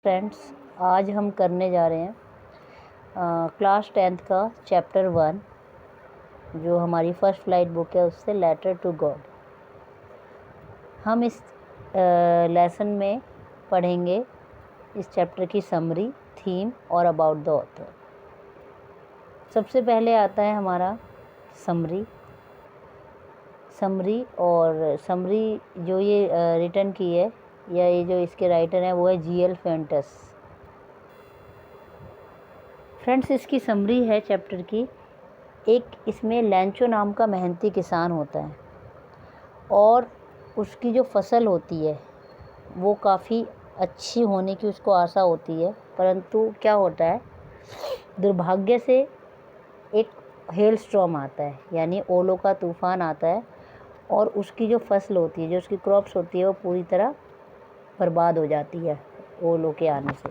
Friends, आज हम करने जा रहे हैं क्लास 10th का चैप्टर 1 जो हमारी फर्स्ट फ्लाइट बुक है उससे लेटर टू गॉड। हम इस लेसन में पढ़ेंगे इस चैप्टर की समरी, थीम और अबाउट द ऑथर। सबसे पहले आता है हमारा समरी। और समरी जो ये रिटर्न की है या ये जो इसके राइटर हैं वो है G.L. फेंटस। फ्रेंड्स, इसकी समरी है चैप्टर की। एक इसमें लैंचो नाम का मेहनती किसान होता है और उसकी जो फसल होती है वो काफ़ी अच्छी होने की उसको आशा होती है, परंतु क्या होता है, दुर्भाग्य से एक हेल स्टॉर्म आता है, यानी ओलों का तूफ़ान आता है और उसकी जो फसल होती है, जो उसकी क्रॉप्स होती है, वो पूरी तरह बर्बाद हो जाती है ओलों के आने से।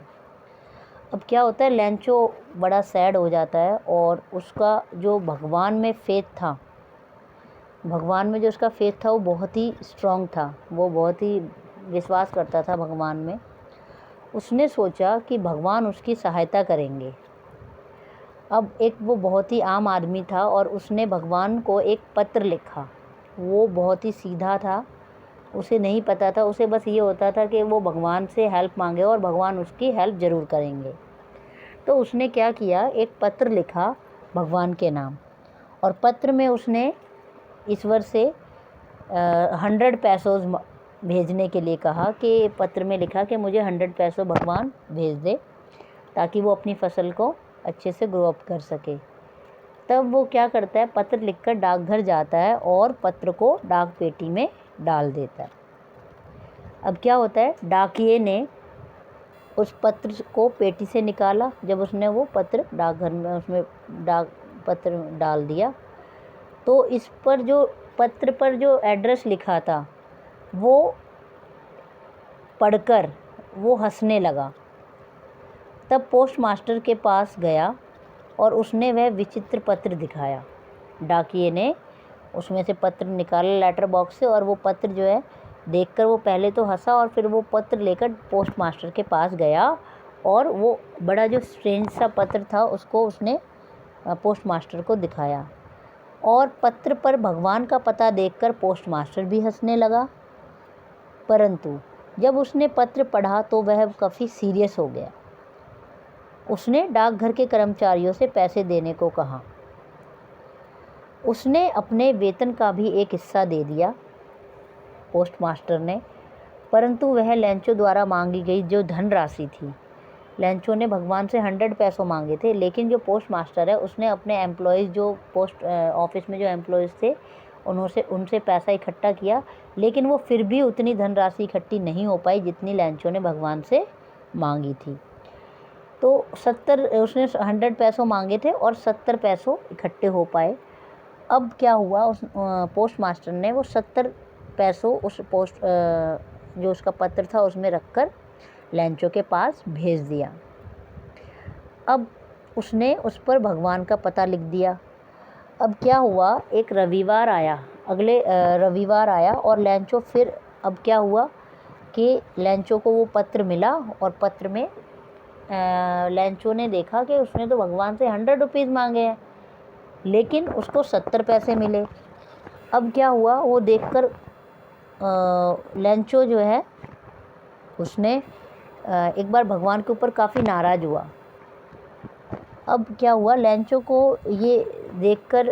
अब क्या होता है, लैंचो बड़ा सैड हो जाता है और उसका जो भगवान में फेथ था, भगवान में जो उसका फेथ था वो बहुत ही स्ट्रॉन्ग था, वो बहुत ही विश्वास करता था भगवान में। उसने सोचा कि भगवान उसकी सहायता करेंगे। अब एक वो बहुत ही आम आदमी था और उसने भगवान को एक पत्र लिखा। वो बहुत ही सीधा था, उसे नहीं पता था, उसे बस ये होता था कि वो भगवान से हेल्प मांगे और भगवान उसकी हेल्प ज़रूर करेंगे। तो उसने क्या किया, एक पत्र लिखा भगवान के नाम, और पत्र में उसने ईश्वर से 100 पैसों भेजने के लिए कहा कि पत्र में लिखा कि मुझे 100 पैसों भगवान भेज दे ताकि वो अपनी फसल को अच्छे से ग्रो अप कर सके। तब वो क्या करता है, पत्र लिखकर डाकघर जाता है और पत्र को डाक पेटी में डाल देता है। अब क्या होता है, डाकिये ने उस पत्र को पेटी से निकाला। जब उसने वो पत्र डाकघर में उसमें डाक पत्र डाल दिया तो इस पर जो पत्र पर जो एड्रेस लिखा था वो पढ़कर वो हंसने लगा। तब पोस्ट मास्टर के पास गया और उसने वह विचित्र पत्र दिखाया। डाकिये ने उसमें से पत्र निकाला लेटर बॉक्स से, और वो पत्र जो है देखकर वो पहले तो हंसा और फिर वो पत्र लेकर पोस्ट मास्टर के पास गया और वो बड़ा जो स्ट्रेंज सा पत्र था उसको उसने पोस्ट मास्टर को दिखाया। और पत्र पर भगवान का पता देखकर पोस्ट मास्टर भी हंसने लगा, परंतु जब उसने पत्र पढ़ा तो वह काफ़ी सीरियस हो गया। उसने डाकघर के कर्मचारियों से पैसे देने को कहा। उसने अपने वेतन का भी एक हिस्सा दे दिया पोस्ट मास्टर ने, परंतु वह लैंचो द्वारा मांगी गई जो धनराशि थी, लैंचो ने भगवान से 100 पैसों मांगे थे, लेकिन जो पोस्ट मास्टर है उसने अपने एम्प्लॉयज़, जो पोस्ट ऑफिस में जो एम्प्लॉयज़ थे, उनसे पैसा इकट्ठा किया, लेकिन वो फिर भी उतनी धनराशि इकट्ठी नहीं हो पाई जितनी लैंचो ने भगवान से मांगी थी। तो उसने 100 पैसों मांगे थे और 70 पैसों इकट्ठे हो पाए। अब क्या हुआ, उस पोस्ट मास्टर ने वो 70 पैसों उस जो उसका पत्र था उसमें रखकर लैंचो के पास भेज दिया। अब उसने उस पर भगवान का पता लिख दिया। अब क्या हुआ, एक रविवार आया, अगले रविवार आया और लैंचो फिर, अब क्या हुआ कि लैंचो को वो पत्र मिला और पत्र में लैंचो ने देखा कि उसने तो भगवान से 100 रुपीज़ मांगे हैं लेकिन उसको 70 पैसे मिले। अब क्या हुआ, वो देखकर लैंचो जो है उसने एक बार भगवान के ऊपर काफ़ी नाराज़ हुआ। अब क्या हुआ, लैंचो को ये देखकर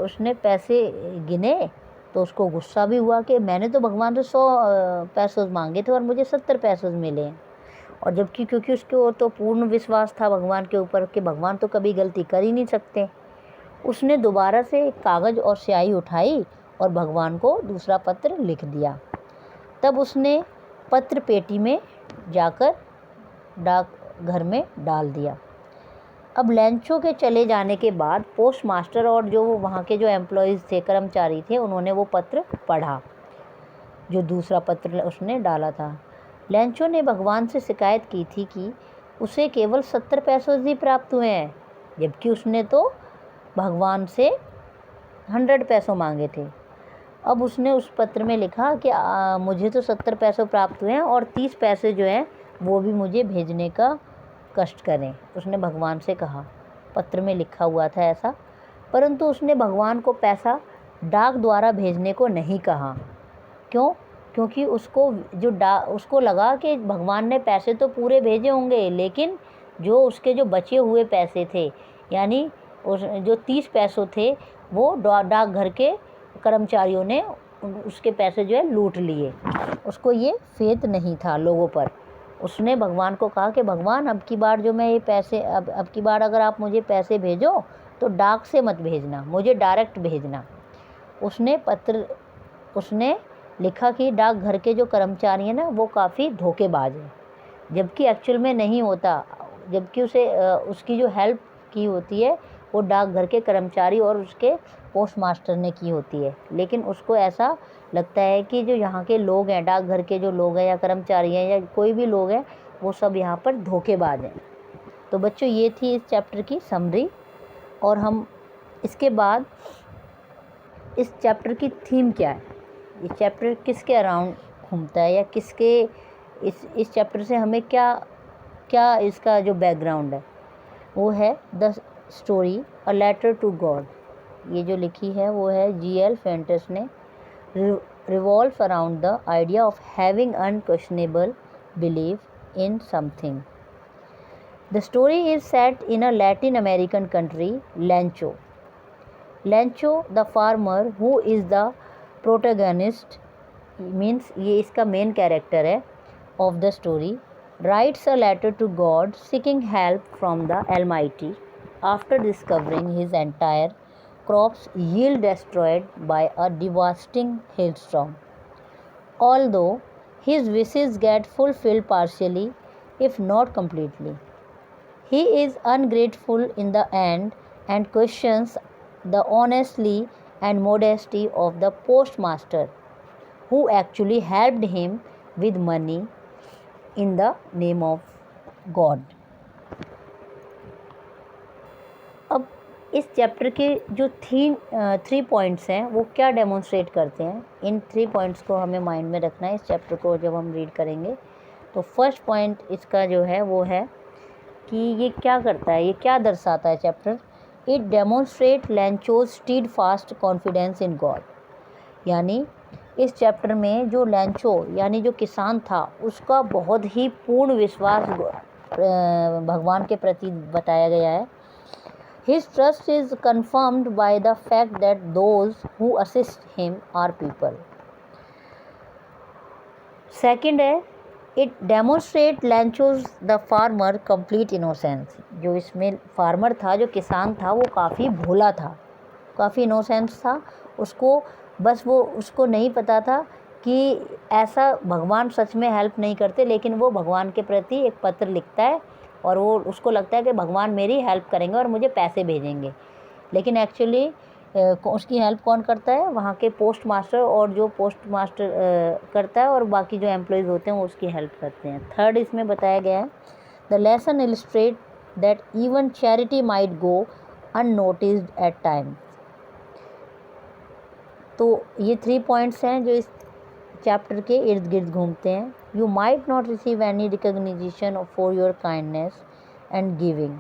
उसने पैसे गिने तो उसको गुस्सा भी हुआ कि मैंने तो भगवान से 100 पैसे मांगे थे और मुझे 70 पैसे मिले हैं। और जबकि क्योंकि उसको तो पूर्ण विश्वास था भगवान के ऊपर कि भगवान तो कभी गलती कर ही नहीं सकते, उसने दोबारा से कागज़ और स्याही उठाई और भगवान को दूसरा पत्र लिख दिया। तब उसने पत्र पेटी में जाकर डाकघर में डाल दिया। अब लैंचो के चले जाने के बाद पोस्ट मास्टर और जो वहाँ के जो एम्प्लॉयज़ थे, कर्मचारी थे, उन्होंने वो पत्र पढ़ा जो दूसरा पत्र उसने डाला था। लैंचो ने भगवान से शिकायत की थी कि उसे केवल 70 पैसे ही प्राप्त हुए हैं, जबकि उसने तो भगवान से 100 पैसे मांगे थे। अब उसने उस पत्र में लिखा कि मुझे तो 70 पैसे प्राप्त हुए हैं और 30 पैसे जो हैं वो भी मुझे भेजने का कष्ट करें, उसने भगवान से कहा। पत्र में लिखा हुआ था ऐसा, परंतु उसने भगवान को पैसा डाक द्वारा भेजने को नहीं कहा। क्यों? क्योंकि उसको लगा कि भगवान ने पैसे तो पूरे भेजे होंगे, लेकिन जो उसके जो बचे हुए पैसे थे, यानी जो 30 पैसों थे, वो डाकघर के कर्मचारियों ने उसके पैसे जो है लूट लिए। उसको ये फेथ नहीं था लोगों पर। उसने भगवान को कहा कि भगवान, अब की बार जो मैं ये पैसे अब की बार अगर आप मुझे पैसे भेजो तो डाक से मत भेजना, मुझे डायरेक्ट भेजना। उसने लिखा कि डाकघर के जो कर्मचारी हैं ना, वो काफ़ी धोखेबाज हैं, जबकि एक्चुअल में नहीं होता। जबकि उसकी जो हेल्प की होती है वो डाकघर के कर्मचारी और उसके पोस्ट मास्टर ने की होती है। लेकिन उसको ऐसा लगता है कि जो यहाँ के लोग हैं, डाकघर के जो लोग हैं या कर्मचारी हैं या कोई भी लोग हैं, वो सब यहाँ पर धोखेबाज हैं। तो बच्चों, ये थी इस चैप्टर की समरी। और हम इसके बाद इस चैप्टर की थीम क्या है, ये चैप्टर किसके अराउंड घूमता है, या किसके इस चैप्टर से हमें क्या इसका जो बैकग्राउंड है, वो है the story a letter to God. ये जो लिखी है वो है G.L. फेंटेस ने। revolves around the idea of having unquestionable belief in something. The story is set in a Latin American country, Lancho. Lancho, the farmer who is the protagonist, means ये इसका main character है of the story, writes a letter to God seeking help from the Almighty after discovering his entire crops yield destroyed by a devastating hailstorm. Although his wishes get fulfilled partially, if not completely, he is ungrateful in the end and questions the honesty and modesty of the postmaster who actually helped him with money in the name of God. अब इस chapter के जो 3 points हैं वो क्या demonstrate करते हैं, इन 3 points को हमें माइंड में रखना है इस चैप्टर को जब हम रीड करेंगे। तो फर्स्ट पॉइंट इसका जो है वो है कि ये क्या करता है, ये क्या दर्शाता है चैप्टर। इट डेमोन्स्ट्रेट लैंचोज steadfast confidence in God. यानी इस चैप्टर में जो लैंचो यानी जो किसान था, उसका बहुत ही पूर्ण विश्वास भगवान के प्रति बताया गया है। His trust is confirmed by the fact that those who assist him are people. Second है, it demonstrates Lancho's the farmer complete innocence. जो इसमें फार्मर था, जो किसान था, वो काफ़ी भोला था, काफ़ी इनोसेंस था। उसको नहीं पता था कि ऐसा भगवान सच में हेल्प नहीं करते, लेकिन वो भगवान के प्रति एक पत्र लिखता है और वो उसको लगता है कि भगवान मेरी हेल्प करेंगे और मुझे पैसे भेजेंगे। लेकिन एक्चुअली उसकी हेल्प कौन करता है, वहाँ के पोस्ट मास्टर, और जो पोस्ट मास्टर करता है और बाकी जो एम्प्लॉयज़ होते हैं वो उसकी हेल्प करते हैं। थर्ड इसमें बताया गया है, the lesson illustrate that even charity might go unnoticed at times. तो ये 3 पॉइंट्स हैं जो इस चैप्टर के इर्द गिर्द घूमते हैं। You might not receive any recognition for your kindness and giving.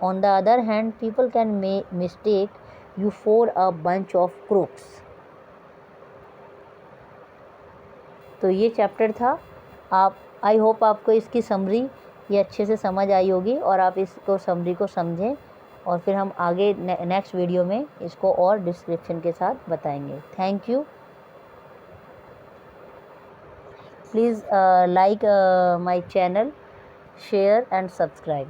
On the other hand, people can mistake you for a bunch of crooks. तो ये चैप्टर था। आई होप आपको इसकी समरी ये अच्छे से समझ आई होगी और आप इसको समरी को समझें, और फिर हम आगे नेक्स्ट वीडियो में इसको और डिस्क्रिप्शन के साथ बताएंगे। Thank you. Please like my channel, share and subscribe.